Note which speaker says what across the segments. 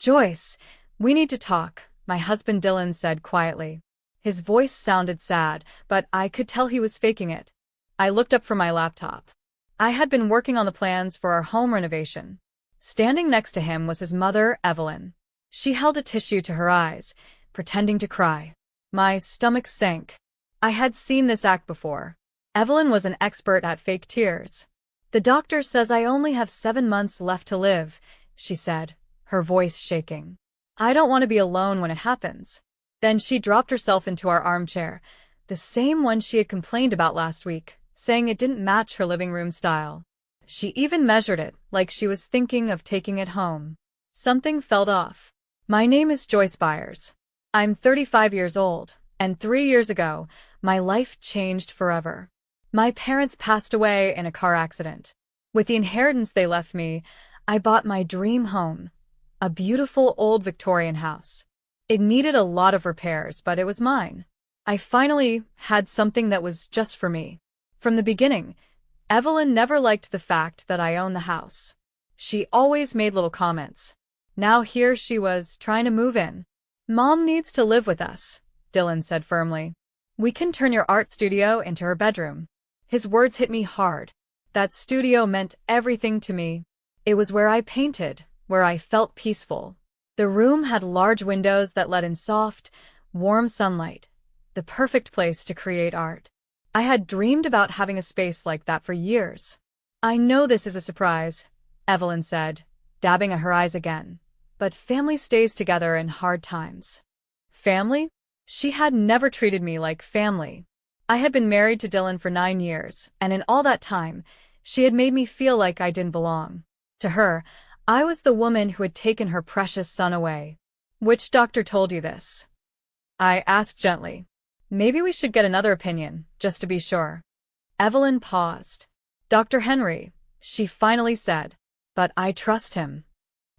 Speaker 1: Joyce, we need to talk, my husband Dylan said quietly. His voice sounded sad, but I could tell he was faking it. I looked up from my laptop. I had been working on the plans for our home renovation. Standing next to him was his mother, Evelyn. She held a tissue to her eyes, pretending to cry. My stomach sank. I had seen this act before. Evelyn was an expert at fake tears. The doctor says I only have 7 months left to live, she said, her voice shaking. I don't want to be alone when it happens. Then she dropped herself into our armchair, the same one she had complained about last week, saying it didn't match her living room style. She even measured it, like she was thinking of taking it home. Something felt off. My name is Joyce Byers. I'm 35 years old, and 3 years ago, my life changed forever. My parents passed away in a car accident. With the inheritance they left me, I bought my dream home, a beautiful old Victorian house. It needed a lot of repairs, but it was mine. I finally had something that was just for me. From the beginning, Evelyn never liked the fact that I owned the house. She always made little comments. Now here she was, trying to move in. Mom needs to live with us, Dylan said firmly. We can turn your art studio into her bedroom. His words hit me hard. That studio meant everything to me. It was where I painted, where I felt peaceful. The room had large windows that let in soft, warm sunlight, the perfect place to create art. I had dreamed about having a space like that for years. I know this is a surprise, Evelyn said, dabbing at her eyes again. But family stays together in hard times. Family? She had never treated me like family. I had been married to Dylan for 9 years, and in all that time, she had made me feel like I didn't belong. To her, I was the woman who had taken her precious son away. Which doctor told you this? I asked gently. Maybe we should get another opinion, just to be sure. Evelyn paused. Dr. Henry, she finally said. But I trust him.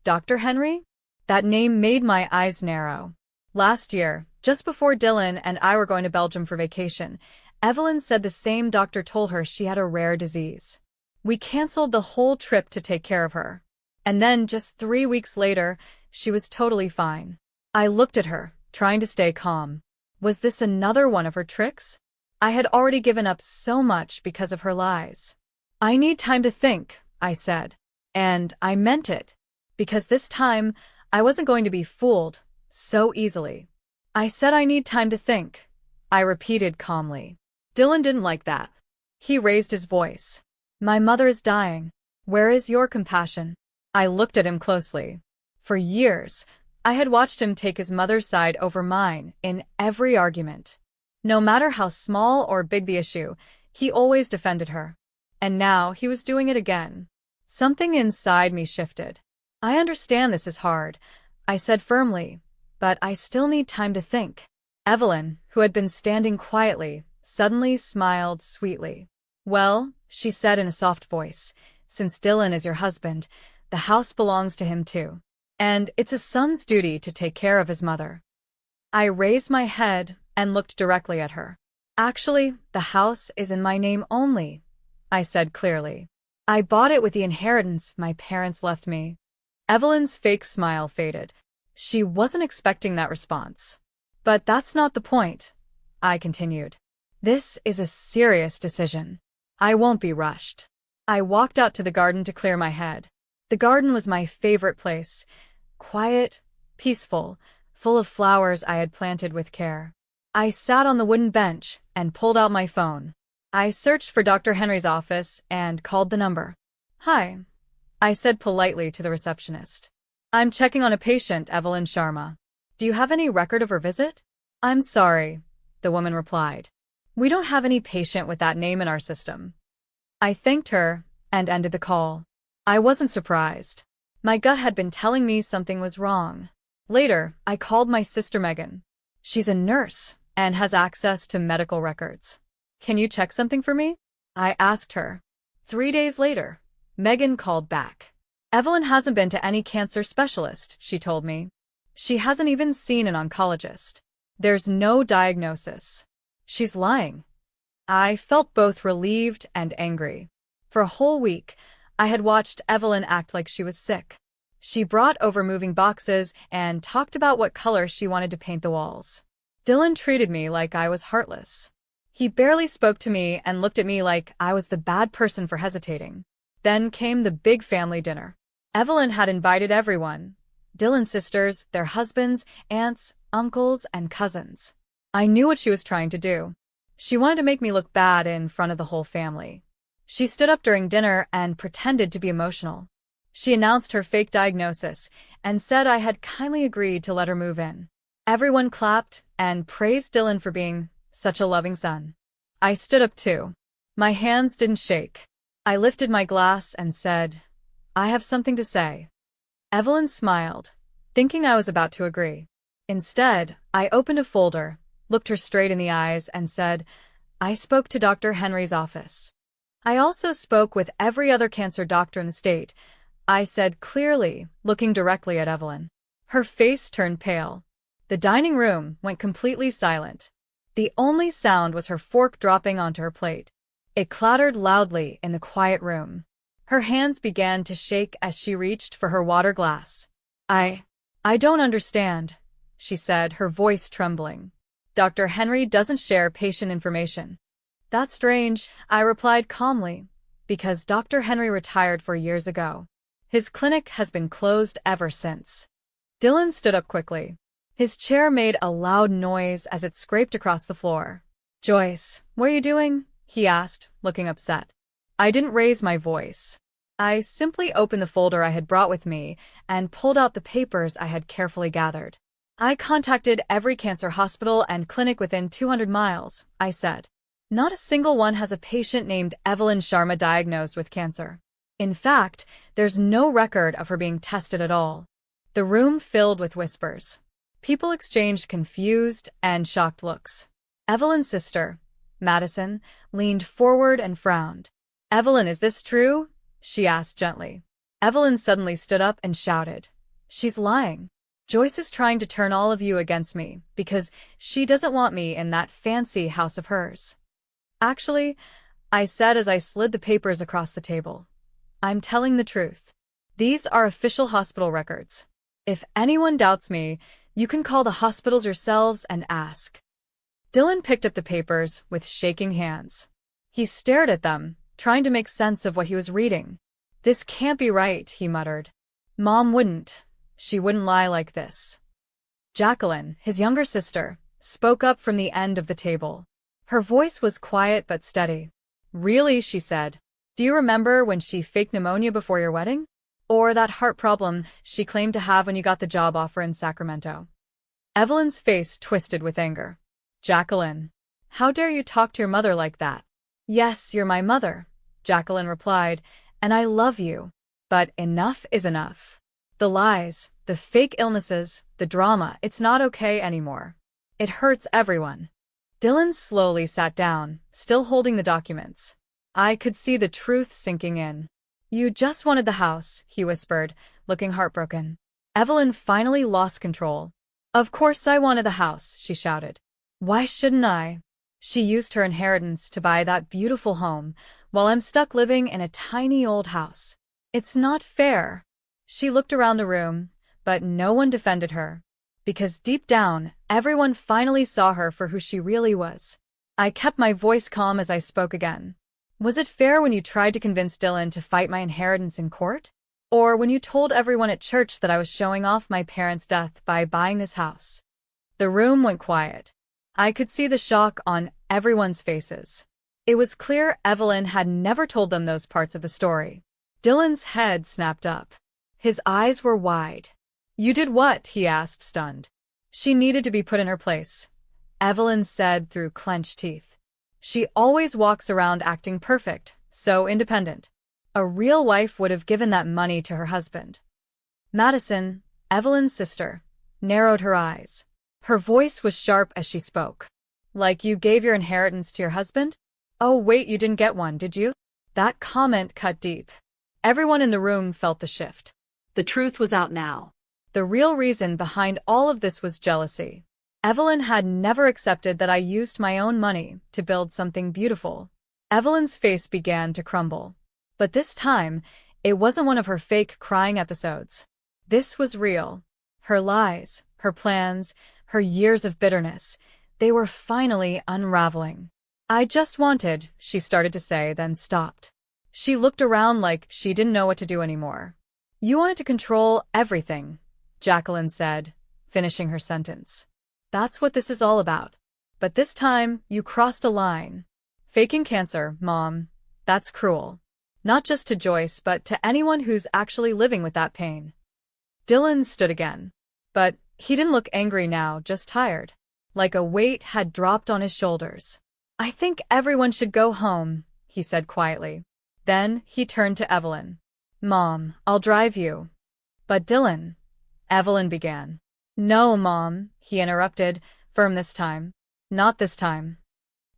Speaker 1: Dr. Henry? That name made my eyes narrow. Last year, just before Dylan and I were going to Belgium for vacation, Evelyn said the same doctor told her she had a rare disease. We canceled the whole trip to take care of her. And then, just 3 weeks later, she was totally fine. I looked at her, trying to stay calm. Was this another one of her tricks? I had already given up so much because of her lies. I need time to think, I said. And I meant it. Because this time, I wasn't going to be fooled so easily. I said I need time to think, I repeated calmly. Dylan didn't like that. He raised his voice. My mother is dying. Where is your compassion? I looked at him closely. For years, I had watched him take his mother's side over mine in every argument. No matter how small or big the issue, he always defended her. And now he was doing it again. Something inside me shifted. I understand this is hard, I said firmly, but I still need time to think. Evelyn, who had been standing quietly, suddenly smiled sweetly. Well, she said in a soft voice, since Dylan is your husband, the house belongs to him too. And it's a son's duty to take care of his mother. I raised my head and looked directly at her. Actually, the house is in my name only, I said clearly. I bought it with the inheritance my parents left me. Evelyn's fake smile faded. She wasn't expecting that response. But that's not the point, I continued. This is a serious decision. I won't be rushed. I walked out to the garden to clear my head. The garden was my favorite place. Quiet, peaceful, full of flowers I had planted with care. I sat on the wooden bench and pulled out my phone. I searched for Dr. Henry's office and called the number. Hi, I said politely to the receptionist. I'm checking on a patient, Evelyn Sharma. Do you have any record of her visit? I'm sorry, the woman replied. We don't have any patient with that name in our system. I thanked her and ended the call. I wasn't surprised. My gut had been telling me something was wrong. Later, I called my sister Megan. She's a nurse and has access to medical records. Can you check something for me? I asked her. 3 days later, Megan called back. Evelyn hasn't been to any cancer specialist, she told me. She hasn't even seen an oncologist. There's no diagnosis. She's lying. I felt both relieved and angry. For a whole week, I had watched Evelyn act like she was sick. She brought over moving boxes and talked about what color she wanted to paint the walls. Dylan treated me like I was heartless. He barely spoke to me and looked at me like I was the bad person for hesitating. Then came the big family dinner. Evelyn had invited everyone. Dylan's sisters, their husbands, aunts, uncles, and cousins. I knew what she was trying to do. She wanted to make me look bad in front of the whole family. She stood up during dinner and pretended to be emotional. She announced her fake diagnosis and said I had kindly agreed to let her move in. Everyone clapped and praised Dylan for being such a loving son. I stood up too. My hands didn't shake. I lifted my glass and said, "I have something to say." Evelyn smiled, thinking I was about to agree. Instead, I opened a folder, looked her straight in the eyes, and said, "I spoke to Dr. Henry's office. I also spoke with every other cancer doctor in the state," I said clearly, looking directly at Evelyn. Her face turned pale. The dining room went completely silent. The only sound was her fork dropping onto her plate. It clattered loudly in the quiet room. Her hands began to shake as she reached for her water glass. I don't understand," she said, her voice trembling. "Dr. Henry doesn't share patient information." "That's strange," I replied calmly, "because Dr. Henry retired 4 years ago. His clinic has been closed ever since." Dylan stood up quickly. His chair made a loud noise as it scraped across the floor. "Joyce, what are you doing?" he asked, looking upset. I didn't raise my voice. I simply opened the folder I had brought with me and pulled out the papers I had carefully gathered. "I contacted every cancer hospital and clinic within 200 miles, I said. Not a single one has a patient named Evelyn Sharma diagnosed with cancer. In fact, there's no record of her being tested at all." The room filled with whispers. People exchanged confused and shocked looks. Evelyn's sister, Madison, leaned forward and frowned. "Evelyn, is this true?" she asked gently. Evelyn suddenly stood up and shouted, "She's lying. Joyce is trying to turn all of you against me because she doesn't want me in that fancy house of hers." "Actually," I said as I slid the papers across the table, "I'm telling the truth. These are official hospital records. If anyone doubts me, you can call the hospitals yourselves and ask." Dylan picked up the papers with shaking hands. He stared at them, trying to make sense of what he was reading. "This can't be right," he muttered. "Mom wouldn't. She wouldn't lie like this." Jacqueline, his younger sister, spoke up from the end of the table. Her voice was quiet but steady. "Really?" she said. "Do you remember when she faked pneumonia before your wedding? Or that heart problem she claimed to have when you got the job offer in Sacramento?" Evelyn's face twisted with anger. "Jacqueline, how dare you talk to your mother like that?" "Yes, you're my mother," Jacqueline replied, "and I love you. But enough is enough. The lies, the fake illnesses, the drama, it's not okay anymore. It hurts everyone." Dylan slowly sat down, still holding the documents. I could see the truth sinking in. "You just wanted the house," he whispered, looking heartbroken. Evelyn finally lost control. "Of course I wanted the house," she shouted. "Why shouldn't I? She used her inheritance to buy that beautiful home, while I'm stuck living in a tiny old house. It's not fair." She looked around the room, but no one defended her. Because deep down, everyone finally saw her for who she really was. I kept my voice calm as I spoke again. "Was it fair when you tried to convince Dylan to fight my inheritance in court? Or when you told everyone at church that I was showing off my parents' death by buying this house?" The room went quiet. I could see the shock on everyone's faces. It was clear Evelyn had never told them those parts of the story. Dylan's head snapped up. His eyes were wide. "You did what?" he asked, stunned. "She needed to be put in her place," Evelyn said through clenched teeth. "She always walks around acting perfect, so independent. A real wife would have given that money to her husband." Madison, Evelyn's sister, narrowed her eyes. Her voice was sharp as she spoke. "Like you gave your inheritance to your husband? Oh wait, you didn't get one, did you?" That comment cut deep. Everyone in the room felt the shift.
Speaker 2: The truth was out now.
Speaker 1: The real reason behind all of this was jealousy. Evelyn had never accepted that I used my own money to build something beautiful. Evelyn's face began to crumble. But this time, it wasn't one of her fake crying episodes. This was real. Her lies, her plans, her years of bitterness, they were finally unraveling. I just wanted, she started to say, then stopped. She looked around like she didn't know what to do anymore. You wanted to control everything, Jacqueline said, finishing her sentence. That's what this is all about. But this time, you crossed a line. Faking cancer, Mom, that's cruel. Not just to Joyce, but to anyone who's actually living with that pain. Dylan stood again. But he didn't look angry now, just tired. Like a weight had dropped on his shoulders. I think everyone should go home, he said quietly. Then he turned to Evelyn. Mom, I'll drive you. But Dylan, Evelyn began. No, Mom, he interrupted, firm this time. Not this time.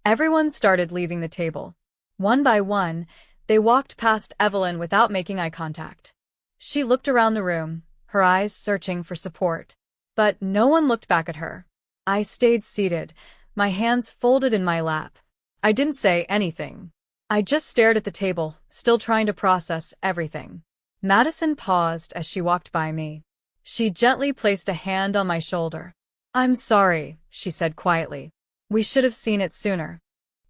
Speaker 1: Everyone started leaving the table. One by one, they walked past Evelyn without making eye contact. She looked around the room, her eyes searching for support. But no one looked back at her. I stayed seated, my hands folded in my lap. I didn't say anything. I just stared at the table, still trying to process everything. Madison paused as she walked by me. She gently placed a hand on my shoulder. I'm sorry, she said quietly. We should have seen it sooner.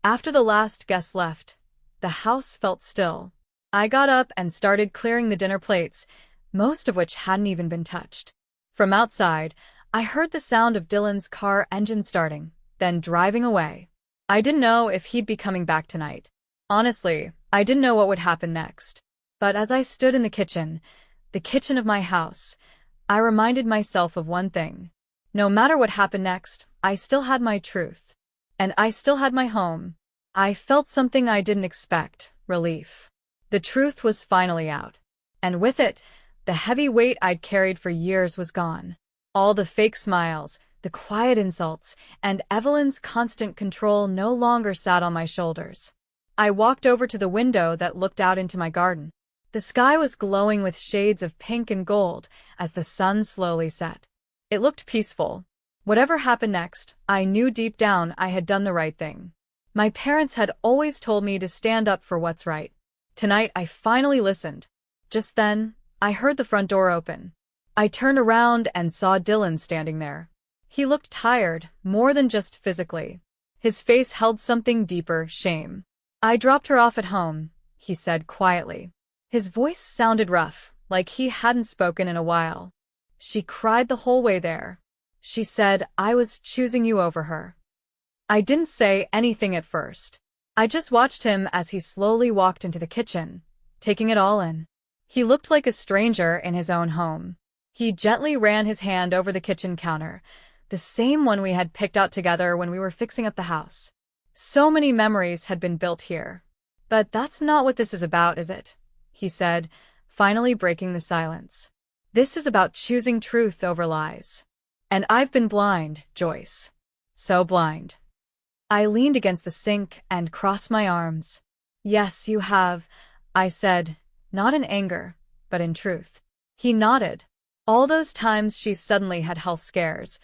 Speaker 1: After the last guest left, the house felt still. I got up and started clearing the dinner plates, most of which hadn't even been touched. From outside, I heard the sound of Dylan's car engine starting, then driving away. I didn't know if he'd be coming back tonight. Honestly, I didn't know what would happen next. But as I stood in the kitchen of my house, I reminded myself of one thing. No matter what happened next, I still had my truth. And I still had my home. I felt something I didn't expect, relief. The truth was finally out. And with it, the heavy weight I'd carried for years was gone. All the fake smiles, the quiet insults, and Evelyn's constant control no longer sat on my shoulders. I walked over to the window that looked out into my garden. The sky was glowing with shades of pink and gold as the sun slowly set. It looked peaceful. Whatever happened next, I knew deep down I had done the right thing. My parents had always told me to stand up for what's right. Tonight I finally listened. Just then, I heard the front door open. I turned around and saw Dylan standing there. He looked tired, more than just physically. His face held something deeper, shame. I dropped her off at home, he said quietly. His voice sounded rough, like he hadn't spoken in a while. She cried the whole way there. She said I was choosing you over her. I didn't say anything at first. I just watched him as he slowly walked into the kitchen, taking it all in. He looked like a stranger in his own home. He gently ran his hand over the kitchen counter, the same one we had picked out together when we were fixing up the house. So many memories had been built here. But that's not what this is about, is it? He said, finally breaking the silence. This is about choosing truth over lies. And I've been blind, Joyce. So blind. I leaned against the sink and crossed my arms. Yes, you have, I said, not in anger, but in truth. He nodded. All those times she suddenly had health scares,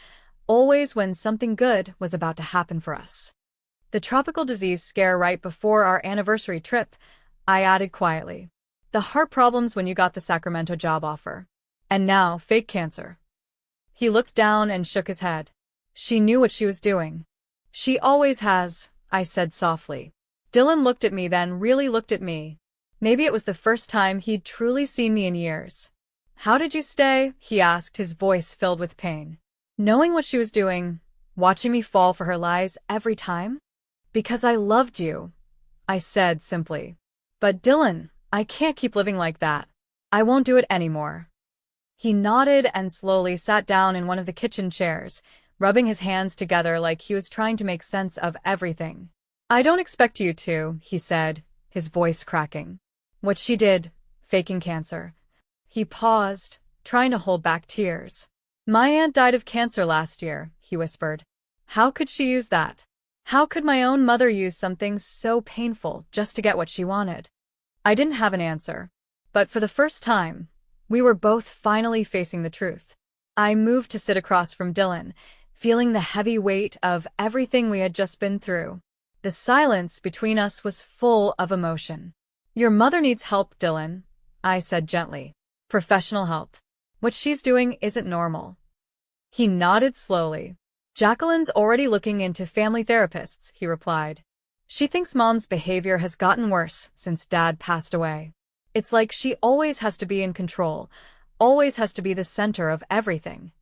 Speaker 1: always when something good was about to happen for us. The tropical disease scare right before our anniversary trip, I added quietly. The heart problems when you got the Sacramento job offer. And now, fake cancer. He looked down and shook his head. She knew what she was doing. She always has, I said softly. Dylan looked at me, then really looked at me. Maybe it was the first time he'd truly seen me in years. How did you stay? He asked, his voice filled with pain. Knowing what she was doing, watching me fall for her lies every time? Because I loved you, I said simply. But Dylan, I can't keep living like that. I won't do it anymore. He nodded and slowly sat down in one of the kitchen chairs, rubbing his hands together like he was trying to make sense of everything. I don't expect you to, he said, his voice cracking. What she did, faking cancer. He paused, trying to hold back tears. My aunt died of cancer last year, he whispered. How could she use that? How could my own mother use something so painful just to get what she wanted? I didn't have an answer. But for the first time, we were both finally facing the truth. I moved to sit across from Dylan, feeling the heavy weight of everything we had just been through. The silence between us was full of emotion. Your mother needs help, Dylan, I said gently. Professional help. What she's doing isn't normal. He nodded slowly. Jacqueline's already looking into family therapists, he replied. She thinks Mom's behavior has gotten worse since Dad passed away. It's like she always has to be in control, always has to be the center of everything.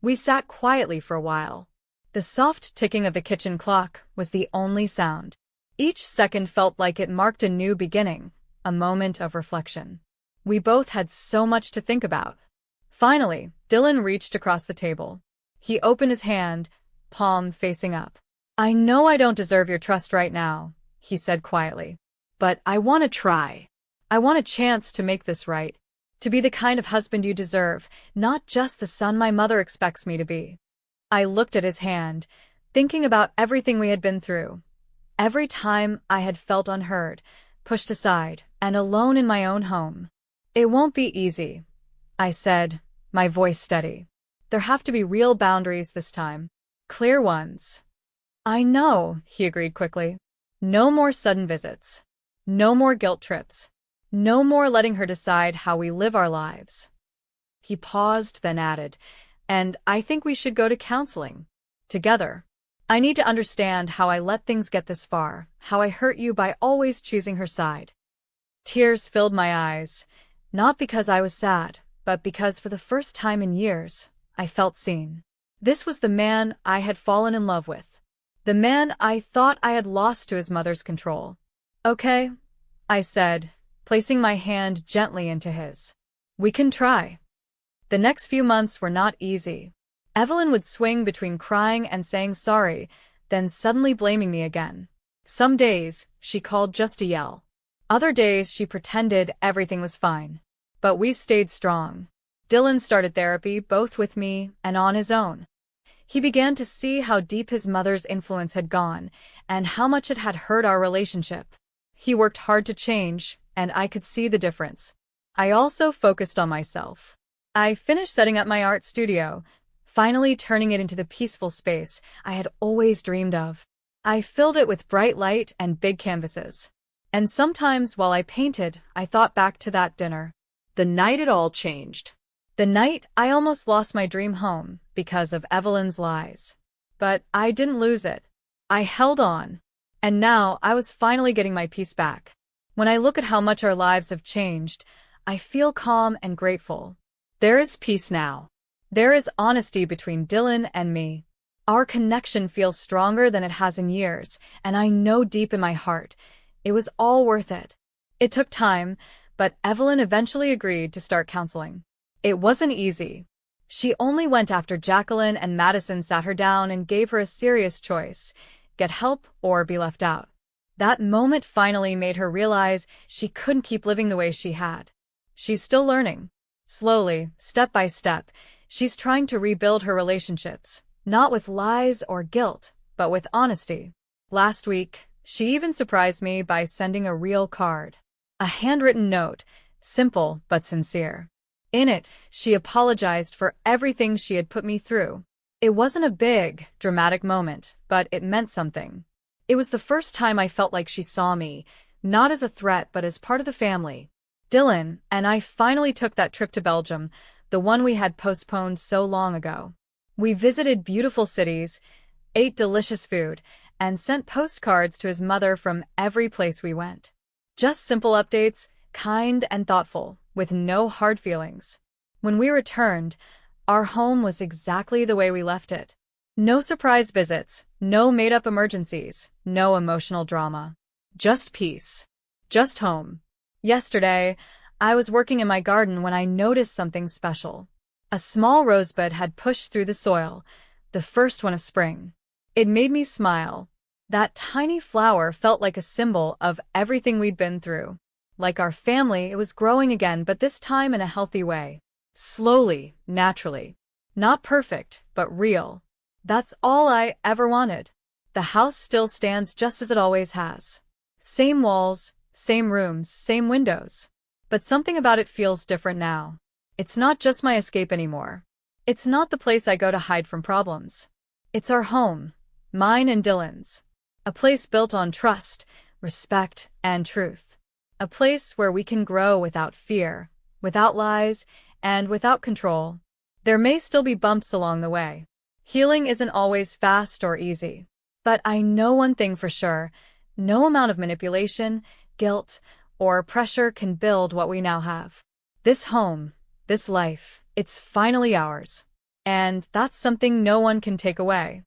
Speaker 1: We sat quietly for a while. The soft ticking of the kitchen clock was the only sound. Each second felt like it marked a new beginning, a moment of reflection. We both had so much to think about. Finally, Dylan reached across the table. He opened his hand, palm facing up. I know I don't deserve your trust right now, he said quietly. But I want to try. I want a chance to make this right. To be the kind of husband you deserve, not just the son my mother expects me to be. I looked at his hand, thinking about everything we had been through. Every time I had felt unheard, pushed aside, and alone in my own home. It won't be easy, I said, my voice steady. There have to be real boundaries this time. Clear ones. I know, he agreed quickly. No more sudden visits. No more guilt trips. No more letting her decide how we live our lives. He paused, then added, and I think we should go to counseling. Together. I need to understand how I let things get this far, how I hurt you by always choosing her side. Tears filled my eyes, not because I was sad, but because for the first time in years, I felt seen. This was the man I had fallen in love with. The man I thought I had lost to his mother's control. Okay, I said, placing my hand gently into his. We can try. The next few months were not easy. Evelyn would swing between crying and saying sorry, then suddenly blaming me again. Some days, she called just to yell. Other days, she pretended everything was fine. But we stayed strong. Dylan started therapy, both with me and on his own. He began to see how deep his mother's influence had gone, and how much it had hurt our relationship. He worked hard to change, and I could see the difference. I also focused on myself. I finished setting up my art studio, finally turning it into the peaceful space I had always dreamed of. I filled it with bright light and big canvases. And sometimes while I painted, I thought back to that dinner. The night it all changed. The night I almost lost my dream home because of Evelyn's lies. But I didn't lose it. I held on. And now I was finally getting my peace back. When I look at how much our lives have changed, I feel calm and grateful. There is peace now. There is honesty between Dylan and me. Our connection feels stronger than it has in years, and I know deep in my heart, it was all worth it. It took time, but Evelyn eventually agreed to start counseling. It wasn't easy. She only went after Jacqueline and Madison sat her down and gave her a serious choice: get help or be left out. That moment finally made her realize she couldn't keep living the way she had. She's still learning. Slowly, step by step, she's trying to rebuild her relationships, not with lies or guilt, but with honesty. Last week, she even surprised me by sending a real card. A handwritten note, simple but sincere. In it, she apologized for everything she had put me through. It wasn't a big, dramatic moment, but it meant something. It was the first time I felt like she saw me, not as a threat but as part of the family. Dylan and I finally took that trip to Belgium, the one we had postponed so long ago. We visited beautiful cities, ate delicious food, and sent postcards to his mother from every place we went. Just simple updates, kind and thoughtful, with no hard feelings. When we returned, our home was exactly the way we left it. No surprise visits, no made-up emergencies, no emotional drama. Just peace. Just home. Yesterday, I was working in my garden when I noticed something special. A small rosebud had pushed through the soil, the first one of spring. It made me smile. That tiny flower felt like a symbol of everything we'd been through. Like our family, it was growing again, but this time in a healthy way. Slowly, naturally. Not perfect, but real. That's all I ever wanted. The house still stands just as it always has. Same walls, same rooms, same windows. But something about it feels different now. It's not just my escape anymore. It's not the place I go to hide from problems. It's our home, mine and Dylan's. A place built on trust, respect, and truth. A place where we can grow without fear, without lies, and without control, there may still be bumps along the way. Healing isn't always fast or easy. But I know one thing for sure: no amount of manipulation, guilt, or pressure can build what we now have. This home, this life, it's finally ours. And that's something no one can take away.